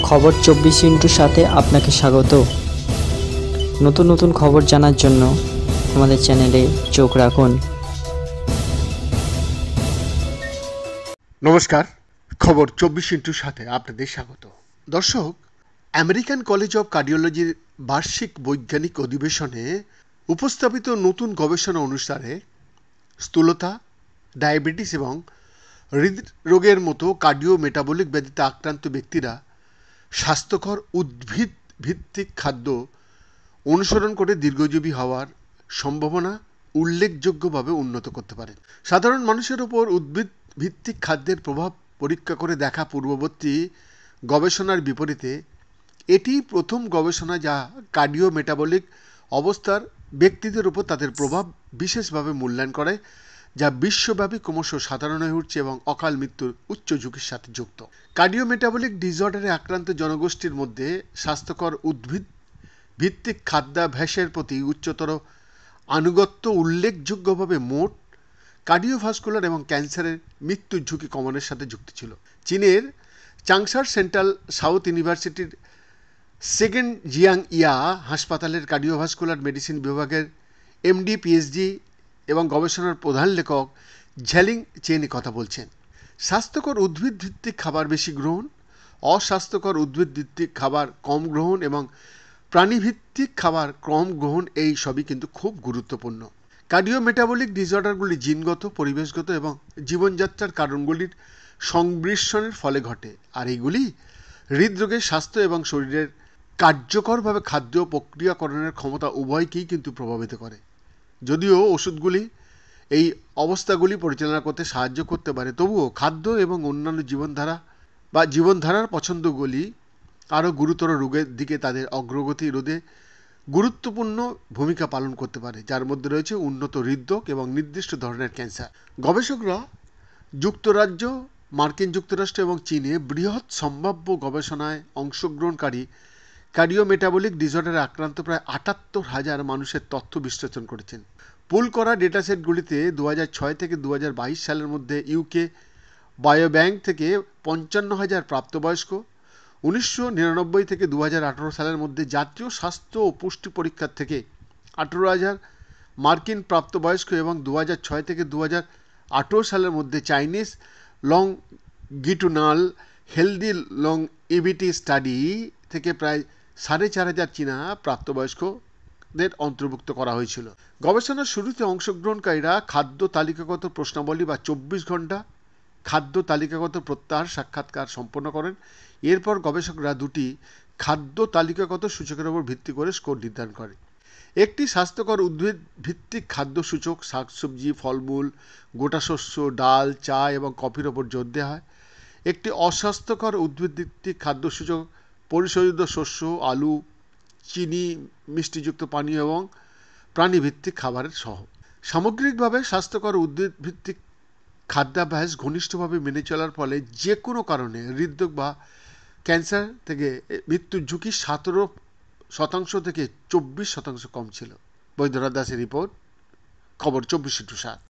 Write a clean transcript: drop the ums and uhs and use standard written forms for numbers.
খবর 24 সাথে আপনাকে স্বাগত। নতুন নতুন খবর জানার জন্য আমাদের চ্যানেলে চোখ রাখুন। নমস্কার, খবর 24 সাথে আপনাদের স্বাগত। দর্শক, আমেরিকান কলেজ অব কার্ডিওলজির বার্ষিক বৈজ্ঞানিক অধিবেশনে উপস্থাপিত নতুন গবেষণা অনুসারে স্থূলতা, ডায়াবেটিস এবং হৃদরোগের মতো কার্ডিও মেটাবলিক ব্যাধিতে আক্রান্ত ব্যক্তিরা স্বাস্থ্যকর উদ্ভিদ ভিত্তিক খাদ্য অনুসরণ করে দীর্ঘজীবী হওয়ার সম্ভাবনা উল্লেখযোগ্যভাবে উন্নত করতে পারে। সাধারণ মানুষের উপর উদ্ভিদ ভিত্তিক খাদ্যের প্রভাব পরীক্ষা করে দেখা পূর্ববর্তী গবেষণার বিপরীতে এটি প্রথম গবেষণা যা কার্ডিও মেটাবলিক অবস্থার ব্যক্তিদের উপর তাদের প্রভাব বিশেষভাবে মূল্যায়ন করে, যা বিশ্বব্যাপী ক্রমশ সাধারণ হয়ে উঠছে এবং অকাল মৃত্যুর উচ্চ ঝুঁকির সাথে যুক্ত। কার্ডিও মেটাবলিক ডিসঅর্ডারে আক্রান্ত জনগোষ্ঠীর মধ্যে স্বাস্থ্যকর উদ্ভিদ ভিত্তিক খাদ্যাভ্যাসের প্রতি উচ্চতর আনুগত্য উল্লেখযোগ্যভাবে মোট কার্ডিওভাস্কুলার এবং ক্যান্সারের মৃত্যুর ঝুঁকি কমানোর সাথে যুক্ত ছিল। চীনের চাংশার সেন্ট্রাল সাউথ ইউনিভার্সিটির সেকেন্ড জিয়াং ইয়া হাসপাতালের কার্ডিওভাস্কুলার মেডিসিন বিভাগের এমডি পিএইচডি এবং গবেষণার প্রধান লেখক ঝ্যালিং চেন কথা বলছেন। স্বাস্থ্যকর উদ্ভিদ ভিত্তিক খাবার বেশি গ্রহণ, অস্বাস্থ্যকর উদ্ভিদ ভিত্তিক খাবার কম গ্রহণ এবং প্রাণীভিত্তিক খাবার কম গ্রহণ, এই সবই কিন্তু খুব গুরুত্বপূর্ণ। কার্ডিও মেটাবলিক ডিসঅর্ডারগুলি জিনগত, পরিবেশগত এবং জীবনযাত্রার কারণগুলির সংমিশ্রণের ফলে ঘটে, আর এইগুলি হৃদরোগের স্বাস্থ্য এবং শরীরের কার্যকরভাবে খাদ্য প্রক্রিয়াকরণের ক্ষমতা উভয়কেই কিন্তু প্রভাবিত করে। যদিও ওষুধগুলি এই অবস্থাগুলি পরিচালনা করতে সাহায্য করতে পারে, তবুও খাদ্য এবং অন্যান্য জীবনধারার পছন্দগুলি আরও গুরুতর রোগের দিকে তাদের অগ্রগতি রোধে গুরুত্বপূর্ণ ভূমিকা পালন করতে পারে, যার মধ্যে রয়েছে উন্নত হৃদরোগ এবং নির্দিষ্ট ধরনের ক্যান্সার। গবেষকরা যুক্তরাজ্য, মার্কিন যুক্তরাষ্ট্র এবং চীনে বৃহৎ সম্ভাব্য গবেষণায় অংশগ্রহণকারী কার্ডিও মেটাবলিক ডিসঅর্ডারে আক্রান্ত প্রায় ৭৮,০০০ মানুষের তথ্য বিশ্লেষণ করেছেন। পুল করা ডেটাসেটগুলিতে 2006 থেকে 2022 সালের মধ্যে ইউকে বায়োব্যাংক থেকে ৫৫,০০০ প্রাপ্তবয়স্ক, 1999 থেকে 2018 সালের মধ্যে জাতীয় স্বাস্থ্য ও পুষ্টি পরীক্ষার থেকে 18,০০০ মার্কিন প্রাপ্তবয়স্ক এবং 2006 থেকে 2018 সালের মধ্যে চাইনিজ লংগিটুনাল হেলদি লংইভিটি স্টাডি থেকে প্রায় 4,500 চীনা প্রাপ্তবয়স্কদের অন্তর্ভুক্ত করা হয়েছিল। গবেষণার শুরুতে অংশগ্রহণকারীরা খাদ্য তালিকাগত প্রশ্নাবলী বা 24 ঘন্টা খাদ্য তালিকাগত প্রত্যাহার সাক্ষাৎকার সম্পন্ন করেন। এরপর গবেষকরা দুটি খাদ্য তালিকাগত সূচকের উপর ভিত্তি করে স্কোর নির্ধারণ করে। একটি স্বাস্থ্যকর উদ্ভিদ ভিত্তিক খাদ্য সূচক শাকসবজি, ফলমূল, গোটা শস্য, ডাল, চা এবং কফির ওপর জোর দেওয়া হয়। একটি অস্বাস্থ্যকর উদ্ভিদ ভিত্তিক খাদ্য সূচক পরিশোধিত শস্য, আলু, চিনি, মিষ্টিযুক্ত পানীয় এবং প্রাণীভিত্তিক খাবারের সহ। সামগ্রিকভাবে স্বাস্থ্যকর উদ্ভিদ ভিত্তিক খাদ্যাভ্যাস ঘনিষ্ঠভাবে মেনে চলার ফলে যে কোনো কারণে হৃদরোগ বা ক্যান্সার থেকে মৃত্যুর ঝুঁকি 17% থেকে 24% কম ছিল। বৈদ্যনাথ দাসের রিপোর্ট, খবর 24/7।